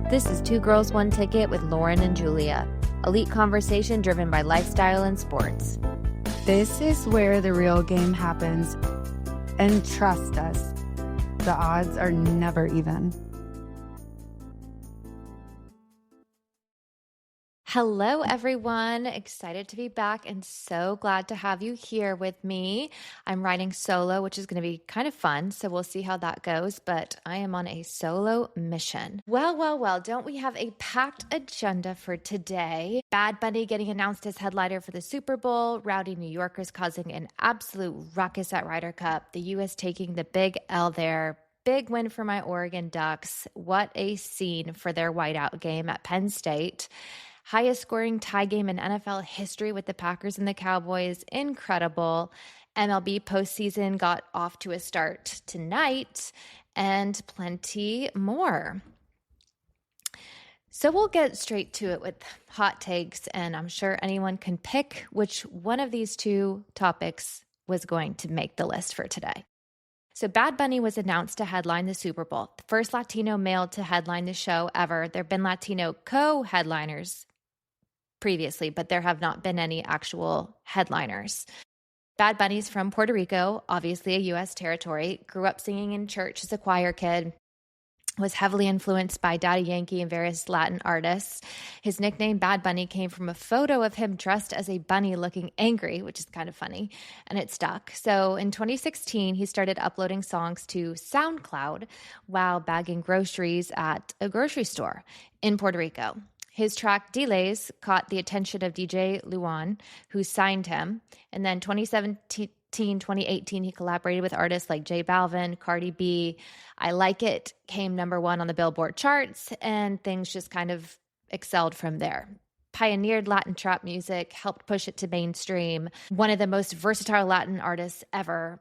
This is Two Girls, One Ticket with Lauren and Julia. Elite conversation driven by lifestyle and sports. This is where the real game happens. And trust us, the odds are never even. Hello, everyone. Excited to be back and so glad to have you here with me. I'm riding solo, which is going to be kind of fun, so we'll see how that goes, but I am on a solo mission. Well, don't we have a packed agenda for today? Bad Bunny getting announced as headliner for the Super Bowl, rowdy New Yorkers causing an absolute ruckus at Ryder Cup, the U.S. taking the big L there. Big win for my Oregon Ducks. What a scene for their whiteout game at Penn State. Highest scoring tie game in NFL history with the Packers and the Cowboys. Incredible. MLB postseason got off to a start tonight, and plenty more. So we'll get straight to it with hot takes, and I'm sure anyone can pick which one of these two topics was going to make the list for today. So Bad Bunny was announced to headline the Super Bowl, the first Latino male to headline the show ever. There have been Latino co-headliners previously, but there have not been any actual headliners. Bad Bunny's from Puerto Rico, obviously a U.S. territory, grew up singing in church as a choir kid, was heavily influenced by Daddy Yankee and various Latin artists. His nickname Bad Bunny came from a photo of him dressed as a bunny looking angry, which is kind of funny, and it stuck. So in 2016, he started uploading songs to SoundCloud while bagging groceries at a grocery store in Puerto Rico. His track Delays caught the attention of DJ Luan, who signed him. And then 2017, 2018, he collaborated with artists like J Balvin, Cardi B. I Like It came #1 on the Billboard charts, and things just kind of excelled from there. Pioneered Latin trap music, helped push it to mainstream. One of the most versatile Latin artists ever,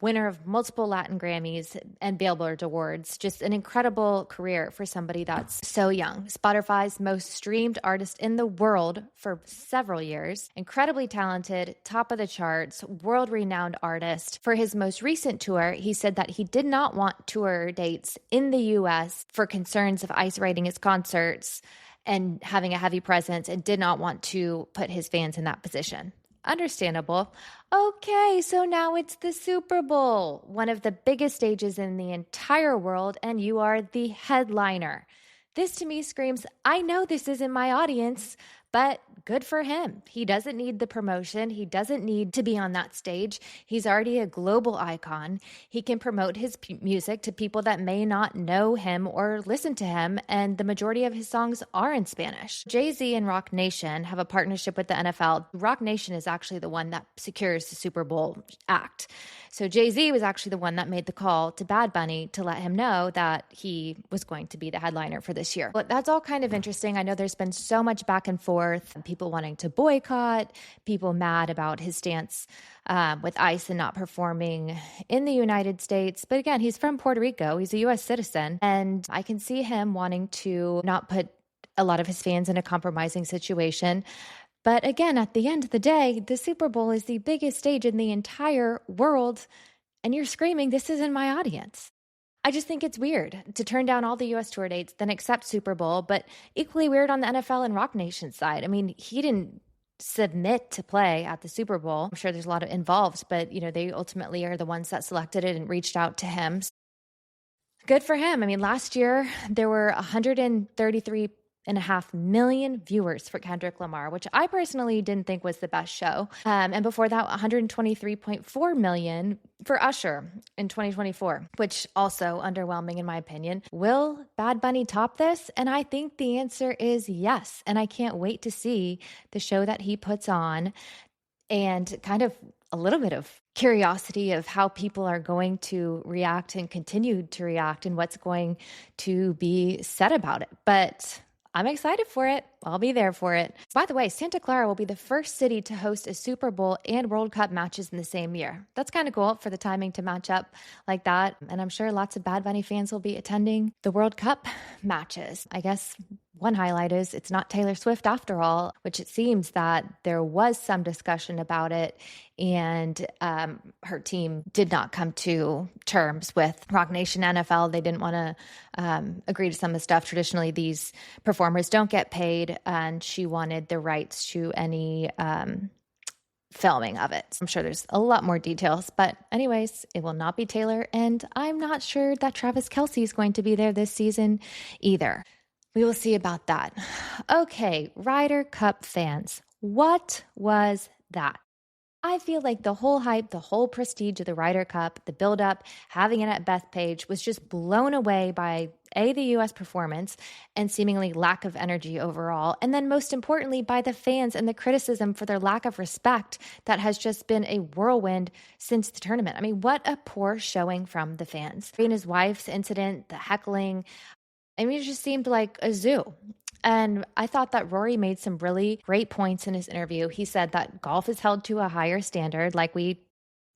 winner of multiple Latin Grammys and Billboard Awards. Just an incredible career for somebody that's so young. Spotify's most streamed artist in the world for several years. Incredibly talented, top of the charts, world-renowned artist. For his most recent tour, he said that he did not want tour dates in the U.S. for concerns of isolating his concerts and having a heavy presence, and did not want to put his fans in that position. Understandable. Okay, so now it's the Super Bowl, one of the biggest stages in the entire world, and you are the headliner. This to me screams, I know this isn't my audience, but good for him. He doesn't need the promotion. He doesn't need to be on that stage. He's already a global icon. He can promote his music to people that may not know him or listen to him, and the majority of his songs are in Spanish. Jay-Z and Rock Nation have a partnership with the NFL. Rock Nation is actually the one that secures the Super Bowl act. So Jay-Z was actually the one that made the call to Bad Bunny to let him know that he was going to be the headliner for this year. But that's all kind of interesting. I know there's been so much back and forth, people wanting to boycott, people mad about his stance with ICE and not performing in the United States. But again, he's from Puerto Rico. He's a U.S. citizen. And I can see him wanting to not put a lot of his fans in a compromising situation. But again, at the end of the day, the Super Bowl is the biggest stage in the entire world, and you're screaming, this isn't my audience. I just think it's weird to turn down all the U.S. tour dates, then accept Super Bowl, but equally weird on the NFL and Rock Nation side. I mean, he didn't submit to play at the Super Bowl. I'm sure there's a lot of involved, but they ultimately are the ones that selected it and reached out to him. Good for him. I mean, last year there were 133.5 million viewers for Kendrick Lamar, which I personally didn't think was the best show. And before that, 123.4 million for Usher in 2024, which also underwhelming in my opinion. Will Bad Bunny top this? And I think the answer is yes. And I can't wait to see the show that he puts on, and kind of a little bit of curiosity of how people are going to react and continue to react and what's going to be said about it. But I'm excited for it. I'll be there for it. By the way, Santa Clara will be the first city to host a Super Bowl and World Cup matches in the same year. That's kind of cool for the timing to match up like that. And I'm sure lots of Bad Bunny fans will be attending the World Cup matches. I guess one highlight is it's not Taylor Swift after all, which it seems that there was some discussion about it. And her team did not come to terms with Rock Nation NFL. They didn't want to agree to some of the stuff. Traditionally, these performers don't get paid, and she wanted the rights to any filming of it. I'm sure there's a lot more details, but anyways, it will not be Taylor, and I'm not sure that Travis Kelce is going to be there this season either. We will see about that. Okay, Ryder Cup fans, what was that? I feel like the whole hype, the whole prestige of the Ryder Cup, the buildup, having it at Bethpage was just blown away by the U.S. performance and seemingly lack of energy overall. And then most importantly, by the fans and the criticism for their lack of respect that has just been a whirlwind since the tournament. I mean, what a poor showing from the fans. And his wife's incident, the heckling, I mean, it just seemed like a zoo. And I thought that Rory made some really great points in his interview. He said that golf is held to a higher standard, like we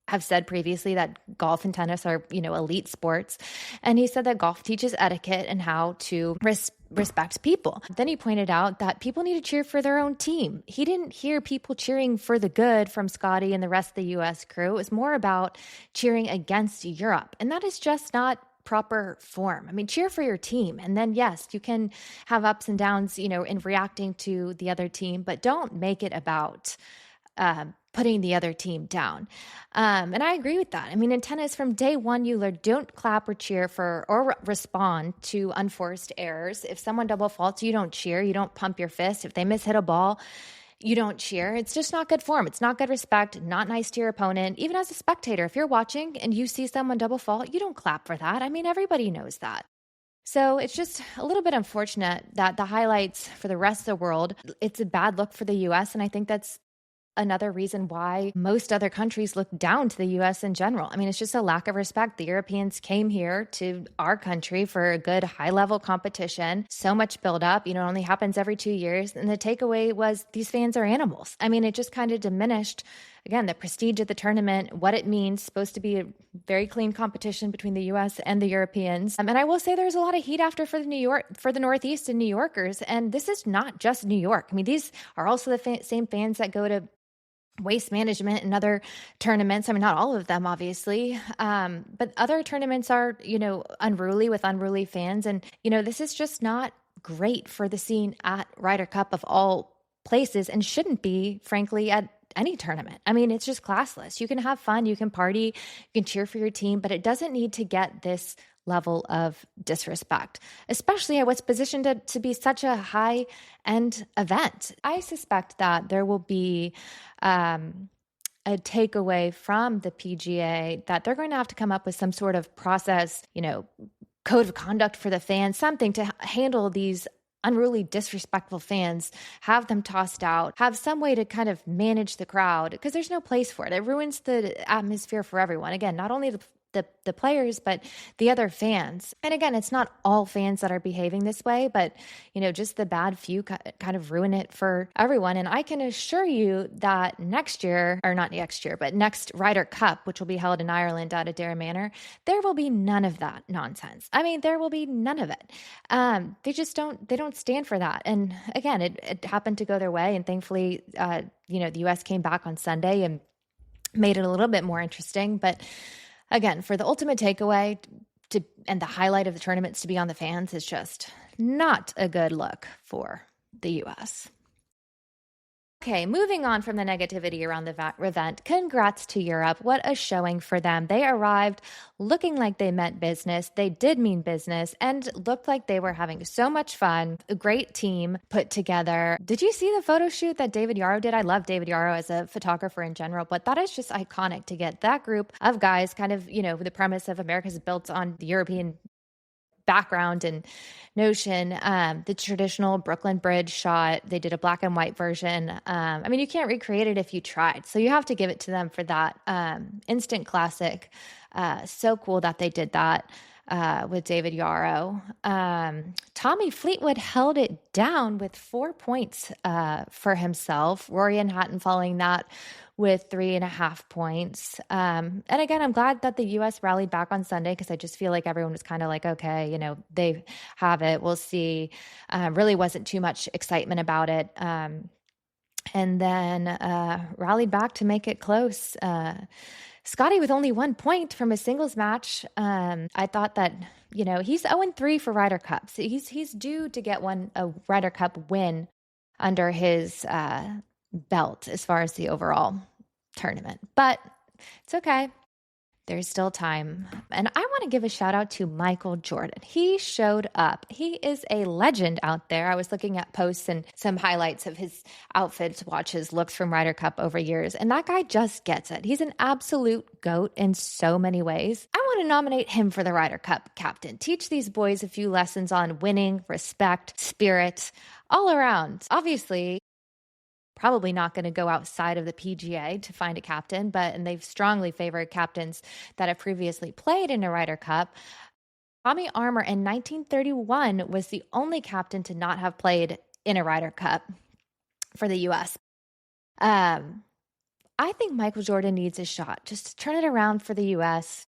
have said previously, that golf and tennis are, elite sports. And he said that golf teaches etiquette and how to respect people. Then he pointed out that people need to cheer for their own team. He didn't hear people cheering for the good from Scotty and the rest of the U.S. crew. It was more about cheering against Europe. And that is just not proper form. I mean, cheer for your team. And then, yes, you can have ups and downs, in reacting to the other team, but don't make it about putting the other team down. And I agree with that. I mean, in tennis, from day one, you learn don't clap or cheer for or respond to unforced errors. If someone double faults, you don't cheer. You don't pump your fist. If they mishit a ball, you don't cheer. It's just not good form. It's not good respect, not nice to your opponent. Even as a spectator, if you're watching and you see someone double fault, you don't clap for that. I mean, everybody knows that. So it's just a little bit unfortunate that the highlights for the rest of the world, it's a bad look for the U.S. And I think that's another reason why most other countries look down to the U.S. in general. I mean, it's just a lack of respect. The Europeans came here to our country for a good high-level competition. So much build-up, it only happens every 2 years. And the takeaway was these fans are animals. I mean, it just kind of diminished, again, the prestige of the tournament, what it means. Supposed to be a very clean competition between the U.S. and the Europeans. And I will say there's a lot of heat after for the Northeast and New Yorkers. And this is not just New York. I mean, these are also the same fans that go to Waste Management and other tournaments. I mean, not all of them, obviously, but other tournaments are, unruly with unruly fans. And, this is just not great for the scene at Ryder Cup of all places and shouldn't be, frankly, at any tournament. I mean, it's just classless. You can have fun, you can party, you can cheer for your team, but it doesn't need to get this level of disrespect, especially at what's positioned to be such a high-end event. I suspect that there will be a takeaway from the PGA that they're going to have to come up with some sort of process, code of conduct for the fans, something to handle these unruly, disrespectful fans, have them tossed out, have some way to kind of manage the crowd, because there's no place for it. It ruins the atmosphere for everyone. Again, not only the players, but the other fans. And again, it's not all fans that are behaving this way, but, just the bad few kind of ruin it for everyone. And I can assure you that next Ryder Cup, which will be held in Ireland at Adare Manor, there will be none of that nonsense. I mean, there will be none of it. They don't stand for that. And again, it happened to go their way. And thankfully, the U.S. came back on Sunday and made it a little bit more interesting. But again, for the ultimate takeaway and the highlight of the tournaments to be on the fans is just not a good look for the U.S. Okay, moving on from the negativity around the event, congrats to Europe. What a showing for them. They arrived looking like they meant business. They did mean business and looked like they were having so much fun. A great team put together. Did you see the photo shoot that David Yarrow did? I love David Yarrow as a photographer in general, but that is just iconic to get that group of guys kind of, the premise of America's built on the European background and notion. The traditional Brooklyn Bridge shot, they did a black and white version. I mean, you can't recreate it if you tried. So you have to give it to them for that. Instant classic. So cool that they did that with David Yarrow. Tommy Fleetwood held it down with 4 points for himself. Rory and Hatton following that with 3.5 points. And again, I'm glad that the U.S. rallied back on Sunday because I just feel like everyone was kind of like, okay, they have it. We'll see. Really wasn't too much excitement about it. And then rallied back to make it close. Scotty with only 1 point from a singles match. I thought that, he's 0-3 for Ryder Cups. He's due to get a Ryder Cup win under his belt as far as the overall tournament. But it's okay. There's still time. And I want to give a shout out to Michael Jordan. He showed up. He is a legend out there. I was looking at posts and some highlights of his outfits, watches, looks from Ryder Cup over years. And that guy just gets it. He's an absolute GOAT in so many ways. I want to nominate him for the Ryder Cup captain. Teach these boys a few lessons on winning, respect, spirit, all around. Obviously, probably not going to go outside of the PGA to find a captain, and they've strongly favored captains that have previously played in a Ryder Cup. Tommy Armour in 1931 was the only captain to not have played in a Ryder Cup for the U.S. I think Michael Jordan needs a shot. Just turn it around for the U.S.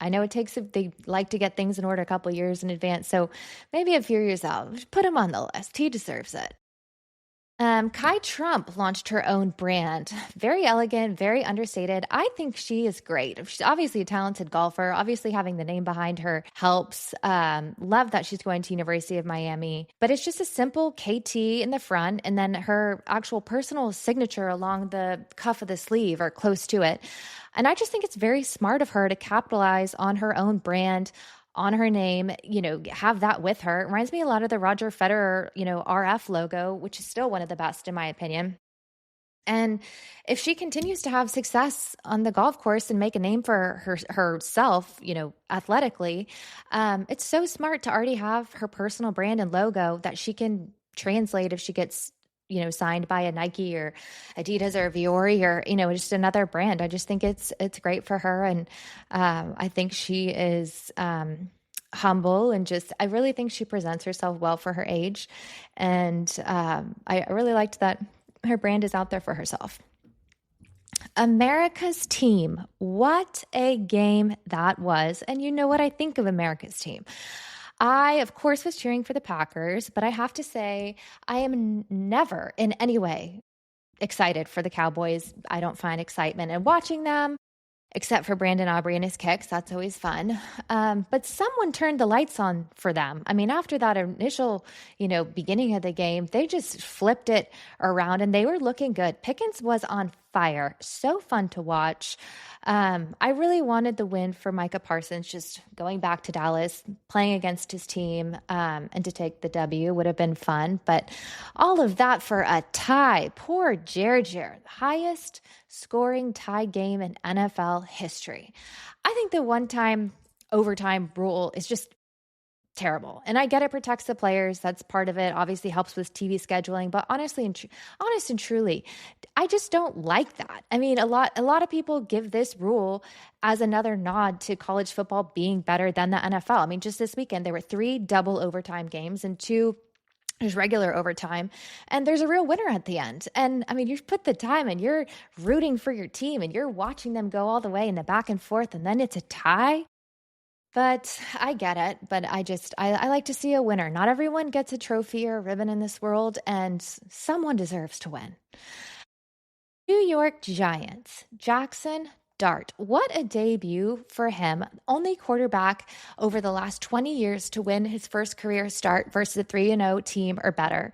I know they like to get things in order a couple years in advance, so maybe a few years out. Just put him on the list. He deserves it. Kai Trump launched her own brand. Very elegant, very understated. I think she is great. She's obviously a talented golfer. Obviously, having the name behind her helps. Love that she's going to University of Miami. But it's just a simple KT in the front and then her actual personal signature along the cuff of the sleeve or close to it. And I just think it's very smart of her to capitalize on her own brand, on her name, have that with her. It reminds me a lot of the Roger Federer, RF logo, which is still one of the best in my opinion. And if she continues to have success on the golf course and make a name for herself, athletically, it's so smart to already have her personal brand and logo that she can translate if she gets signed by a Nike or Adidas or Viore or, just another brand. I just think it's great for her. And I think she is humble and I really think she presents herself well for her age. And I really liked that her brand is out there for herself. America's team. What a game that was. And you know what I think of America's team. I, of course, was cheering for the Packers, but I have to say I am never in any way excited for the Cowboys. I don't find excitement in watching them, except for Brandon Aubrey and his kicks. That's always fun. But someone turned the lights on for them. I mean, after that initial, beginning of the game, they just flipped it around and they were looking good. Pickens was on fire. So fun to watch. I really wanted the win for Micah Parsons, just going back to Dallas, playing against his team, and to take the W would have been fun. But all of that for a tie. Poor Jer, highest scoring tie game in NFL history. I think the one-time overtime rule is just terrible. And I get it protects the players. That's part of it. Obviously helps with TV scheduling. But honest and truly, I just don't like that. I mean, a lot of people give this rule as another nod to college football being better than the NFL. I mean, just this weekend, there were 3 double overtime games and 2 there's regular overtime, and there's a real winner at the end. And I mean, you put the time and you're rooting for your team and you're watching them go all the way in the back and forth, and then it's a tie. But I get it. But I like to see a winner. Not everyone gets a trophy or a ribbon in this world, and someone deserves to win. New York Giants, Jaxon Dart. What a debut for him. Only quarterback over the last 20 years to win his first career start versus a 3-0 team or better.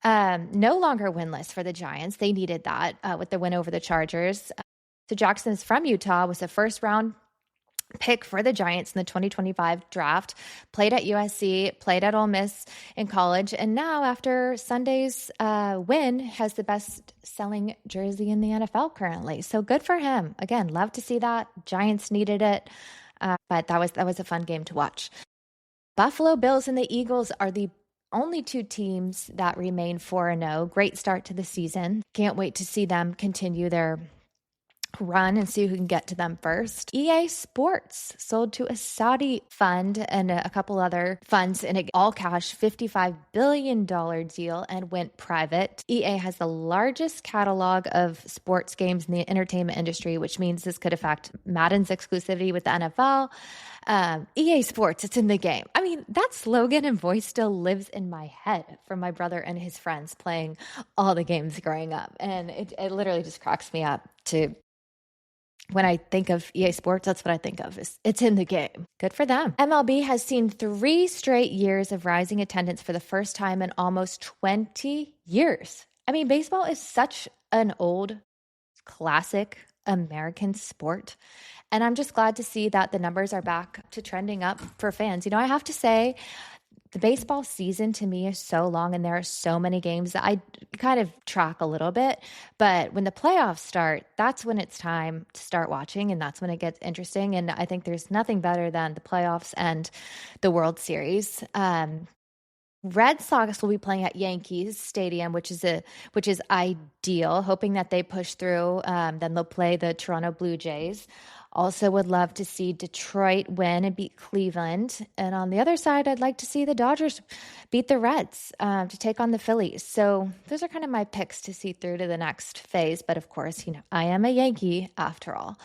No longer winless for the Giants. They needed that with the win over the Chargers. So Jackson's from Utah, was a first-round pick for the Giants in the 2025 draft, played at USC, played at Ole Miss in college, and now after Sunday's win has the best-selling jersey in the NFL currently. So good for him. Again, love to see that. Giants needed it, but that was a fun game to watch. Buffalo Bills and the Eagles are the only 2 teams that remain 4-0. Great start to the season. Can't wait to see them continue their run and see who can get to them first. EA Sports sold to a Saudi fund and a couple other funds in an all-cash $55 billion deal and went private. EA has the largest catalog of sports games in the entertainment industry, which means this could affect Madden's exclusivity with the NFL. EA Sports, it's in the game. I mean, that slogan and voice still lives in my head from my brother and his friends playing all the games growing up. And it literally just cracks me up to when I think of EA Sports, that's what I think of. It's in the game. Good for them. MLB has seen 3 straight years of rising attendance for the first time in almost 20 years. I mean, baseball is such an old, classic American sport. And I'm just glad to see that the numbers are back to trending up for fans. You know, I have to say, the baseball season to me is so long and there are so many games that I kind of track a little bit. But when the playoffs start, that's when it's time to start watching and that's when it gets interesting. And I think there's nothing better than the playoffs and the World Series. Red Sox will be playing at Yankees Stadium, which is ideal, hoping that they push through. Then they'll play the Toronto Blue Jays. Also would love to see Detroit win and beat Cleveland. And on the other side, I'd like to see the Dodgers beat the Reds to take on the Phillies. So those are kind of my picks to see through to the next phase. But of course, you know, I am a Yankee after all.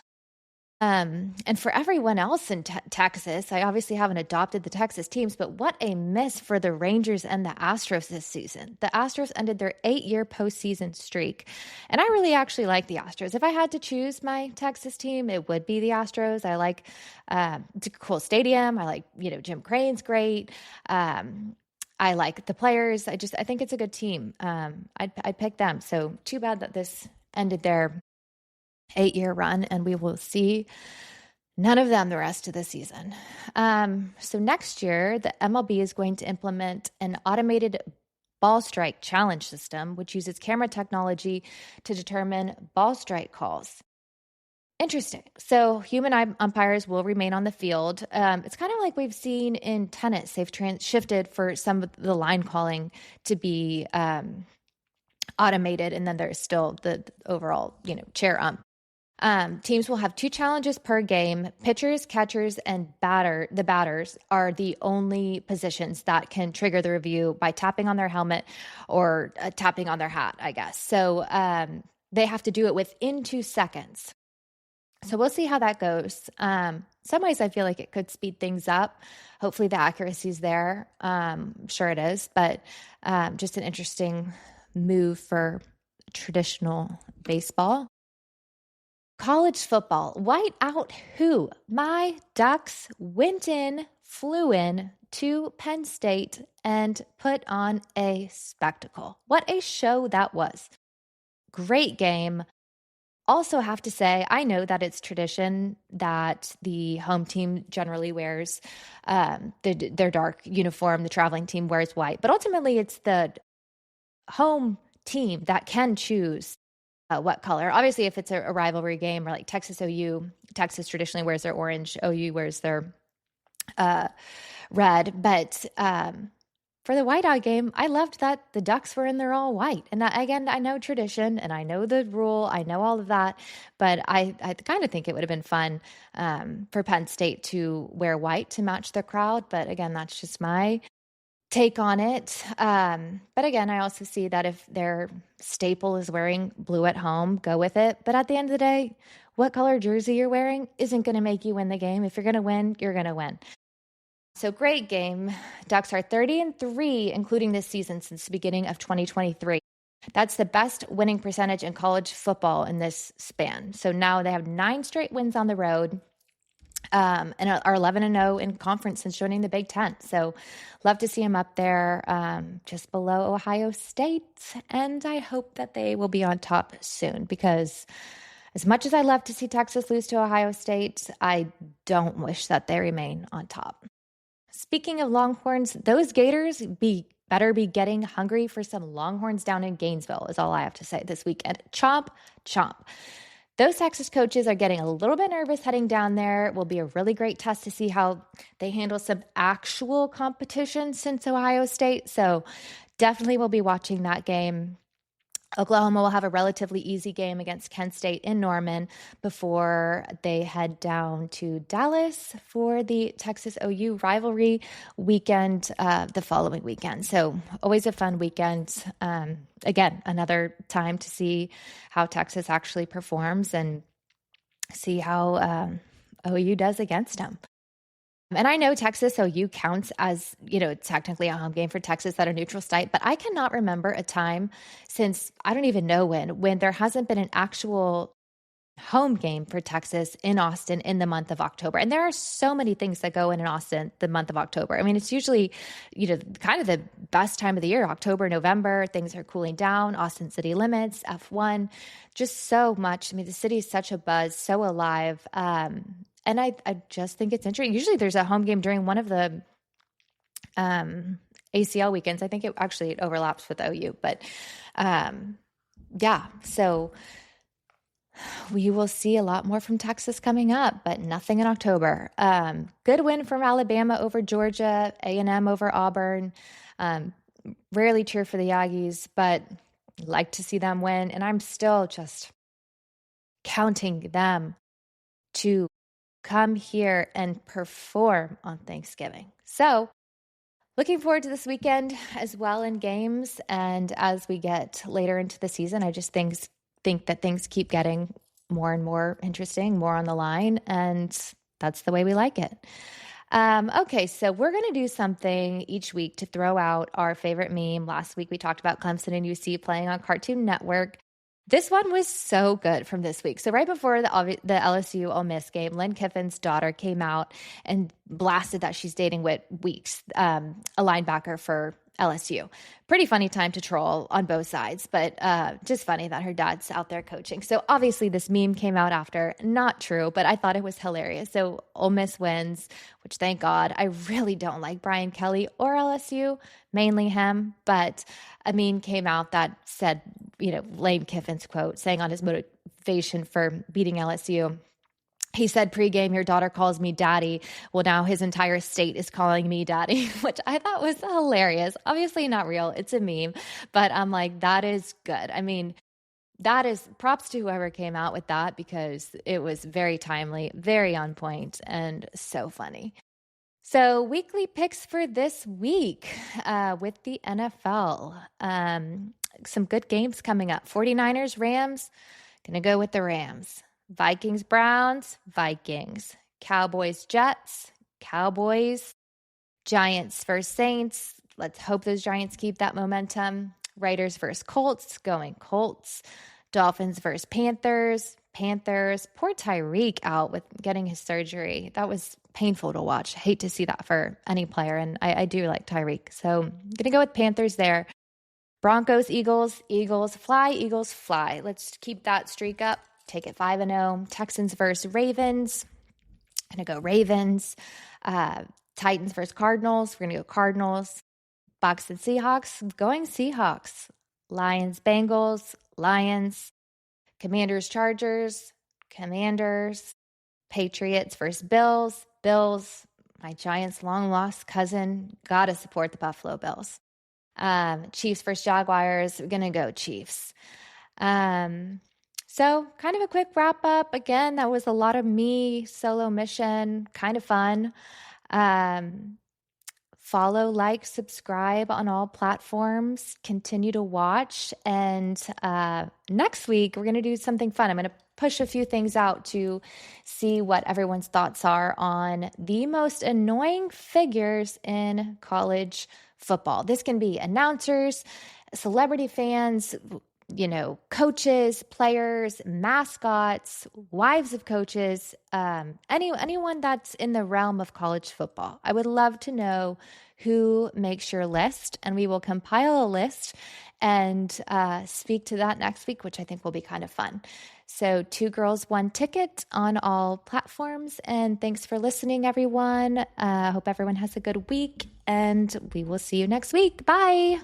And for everyone else in Texas, I obviously haven't adopted the Texas teams, but what a miss for the Rangers and the Astros this season. The Astros ended their 8-year postseason streak. And I really actually like the Astros. If I had to choose my Texas team, it would be the Astros. I like, it's a cool stadium. I like, you know, Jim Crane's great. I like the players. I think it's a good team. I'd pick them. So too bad that this ended their 8-year run, and we will see none of them the rest of the season. So next year, the MLB is going to implement an automated ball strike challenge system, which uses camera technology to determine ball strike calls. Interesting. So human umpires will remain on the field. It's kind of like we've seen in tennis. They've shifted for some of the line calling to be automated, and then there's still the overall, you know, chair ump. Teams will have 2 challenges per game. Pitchers, catchers, and the batters are the only positions that can trigger the review by tapping on their helmet or tapping on their hat, I guess. So they have to do it within 2 seconds. So we'll see how that goes. Some ways I feel like it could speed things up. Hopefully the accuracy is there. Sure it is, but just an interesting move for traditional baseball. College football, white out who? My Ducks flew in to Penn State and put on a spectacle. What a show that was. Great game. Also have to say, I know that it's tradition that the home team generally wears their dark uniform, the traveling team wears white, but ultimately it's the home team that can choose what color. Obviously, if it's a rivalry game or like Texas OU, Texas traditionally wears their orange, OU wears their red. But for the whiteout game, I loved that the Ducks were in their all white. And that, again, I know tradition and I know the rule. I know all of that. But I kind of think it would have been fun for Penn State to wear white to match the crowd. But again, that's just my take on it. But again, I also see that if their staple is wearing blue at home, go with it. But at the end of the day, what color jersey you're wearing isn't going to make you win the game. If you're going to win, you're going to win. So great game. Ducks are 30-3, including this season since the beginning of 2023. That's the best winning percentage in college football in this span. So now they have 9 straight wins on the road. And are 11-0 in conference since joining the Big Ten. So love to see them up there just below Ohio State. And I hope that they will be on top soon because as much as I love to see Texas lose to Ohio State, I don't wish that they remain on top. Speaking of Longhorns, those Gators better be getting hungry for some Longhorns down in Gainesville is all I have to say this weekend. Chomp, chomp. Those Texas coaches are getting a little bit nervous heading down there. It will be a really great test to see how they handle some actual competition since Ohio State. So definitely we'll be watching that game. Oklahoma will have a relatively easy game against Kent State in Norman before they head down to Dallas for the Texas OU rivalry weekend the following weekend. So always a fun weekend. Again, another time to see how Texas actually performs and see how OU does against them. And I know Texas OU counts as, technically a home game for Texas at a neutral site, but I cannot remember a time since I don't even know when there hasn't been an actual home game for Texas in Austin in the month of October. And there are so many things that go in Austin the month of October. I mean, it's usually, kind of the best time of the year, October, November, things are cooling down, Austin city limits, F1, just so much. I mean, the city is such a buzz, so alive. And I just think it's interesting. Usually there's a home game during one of the ACL weekends. I think it overlaps with OU, but so we will see a lot more from Texas coming up, but nothing in October. Good win from Alabama over Georgia, A&M over Auburn. Rarely cheer for the Aggies, but like to see them win. And I'm still just counting them to come here and perform on Thanksgiving. So looking forward to this weekend as well in games. And as we get later into the season, I just think that things keep getting more and more interesting, more on the line. And that's the way we like it. Okay, so we're going to do something each week to throw out our favorite meme. Last week, we talked about Clemson and UC playing on Cartoon Network. This one was so good from this week. So right before the LSU Ole Miss game, Lynn Kiffin's daughter came out and blasted that she's dating Whit Weeks, a linebacker for LSU. Pretty funny time to troll on both sides, but just funny that her dad's out there coaching. So obviously this meme came out after. Not true, but I thought it was hilarious. So Ole Miss wins, which thank God. I really don't like Brian Kelly or LSU, mainly him, but a meme came out that said, Lane Kiffin's quote, saying on his motivation for beating LSU, he said pregame, your daughter calls me daddy. Well, now his entire state is calling me daddy, which I thought was hilarious. Obviously not real. It's a meme, but I'm like, that is good. I mean, that is props to whoever came out with that because it was very timely, very on point, and so funny. So weekly picks for this week with the NFL. Some good games coming up. 49ers, Rams, going to go with the Rams. Vikings, Browns, Vikings. Cowboys, Jets, Cowboys. Giants versus Saints. Let's hope those Giants keep that momentum. Raiders versus Colts, going Colts. Dolphins versus Panthers, Panthers. Poor Tyreek out with getting his surgery. That was painful to watch. I hate to see that for any player, and I do like Tyreek. So I'm going to go with Panthers there. Broncos, Eagles, Eagles fly. Let's keep that streak up. Take it 5-0. Texans versus Ravens. Going to go Ravens. Titans versus Cardinals. We're going to go Cardinals. Bucs and Seahawks. Going Seahawks. Lions, Bengals. Lions. Commanders, Chargers. Commanders. Patriots versus Bills. Bills. My Giants' long-lost cousin. Got to support the Buffalo Bills. Chiefs versus Jaguars. We're going to go Chiefs. So kind of a quick wrap up. Again, that was a lot of me, solo mission, kind of fun. Follow, like, subscribe on all platforms. Continue to watch. And next week, we're going to do something fun. I'm going to push a few things out to see what everyone's thoughts are on the most annoying figures in college football. This can be announcers, celebrity fans, coaches, players, mascots, wives of coaches, anyone that's in the realm of college football. I would love to know who makes your list, and we will compile a list and speak to that next week, which I think will be kind of fun. So 2 girls, 1 ticket on all platforms. And thanks for listening, everyone. I hope everyone has a good week, and we will see you next week. Bye.